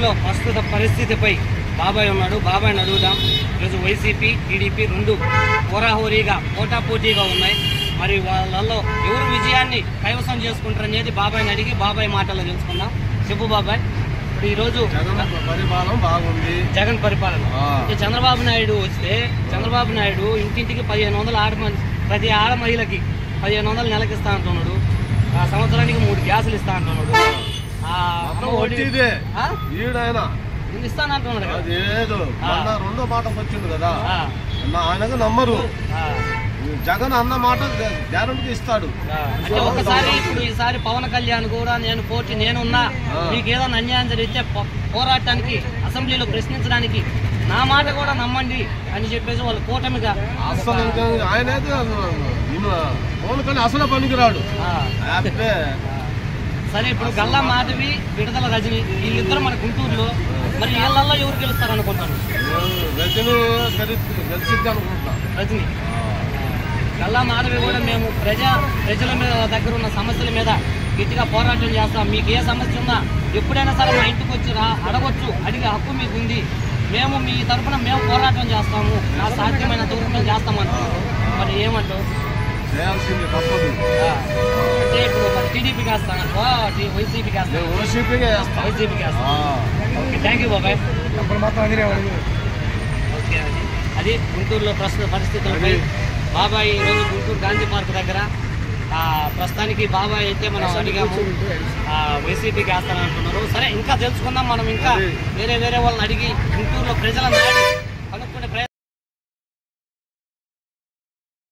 ప్రస్తుత పరిస్థితిపై బాబాయ్ ఉన్నాడు. బాబాయ్ని అడుగుదాం. ఈరోజు వైసీపీ టీడీపీ రెండు హోరాహోరీగా పోటాపోటీగా ఉన్నాయి. మరి వాళ్ళల్లో ఎవరు విజయాన్ని కైవసం చేసుకుంటారనేది బాబాయ్ని అడిగి బాబాయ్ మాటల్లో తెలుసుకుందాం. చెప్పు బాబాయ్, ఇప్పుడు ఈరోజు పరిపాలన బాగుంది. జగన్ పరిపాలన చంద్రబాబు నాయుడు వస్తే చంద్రబాబు నాయుడు ఇంటింటికి 1500 ప్రతి ఆడ మహిళకి 1500 నెలకి ఇస్తా అంటున్నాడు. సంవత్సరానికి 3 గ్యాసులు ఇస్తా అంటున్నాడు. ఇస్తానంటున్నాడు కదా. లేదు రెండో మాట వచ్చింది కదా, ఆయనకు నమ్మరు. జగన్ అన్న మాట గ్యారెంటీ ఇస్తాడు. అంటే ఒకసారి ఇప్పుడు ఈసారి పవన్ కళ్యాణ్ కూడా నేనున్నా మీకు ఏదైనా అన్యాయం జరిగితే పోరాటానికి అసెంబ్లీలో ప్రశ్నించడానికి నా మాట కూడా నమ్మండి అని చెప్పేసి వాళ్ళు కూటమిగా అసలు ఆయన అసలు పనికిరాడు. సరే, ఇప్పుడు గల్లా మాధవి, విడుదల రజని వీళ్ళిద్దరు మన గుంటూరులో, మరి వీళ్ళల్లో ఎవరు గెలుస్తారు అనుకుంటాను? రజని. గల్లా మాధవి కూడా మేము ప్రజల మీద దగ్గర ఉన్న సమస్యల మీద గట్టిగా పోరాటం చేస్తాం. మీకు ఏ సమస్య ఉన్నా ఎప్పుడైనా సరే మా ఇంటికి వచ్చి అడగొచ్చు, అడిగే హక్కు మీకు ఉంది. మేము మీ తరఫున మేము పోరాటం చేస్తాము, నా సాధ్యమైన దూరం మేము చేస్తామంటారు. మరి ఏమంటావు? అంటే ఇప్పుడు మరి టీడీపీకి వేస్తాను, వైసీపీకి వేస్తాను. వైసీపీకి వేస్తాను. ఓకే, థ్యాంక్ యూ బాబాయ్. ఓకే, అది గుంటూరులో ప్రస్తుత పరిస్థితులపై బాబాయ్ ఈరోజు గుంటూరు గాంధీ పార్క్ దగ్గర ప్రస్తుతానికి బాబాయ్ అయితే మనం అడిగాము వైసీపీకి వేస్తానంటున్నారు. సరే, ఇంకా తెలుసుకుందాం మనం. ఇంకా వేరే వాళ్ళని అడిగి గుంటూరులో ప్రజలను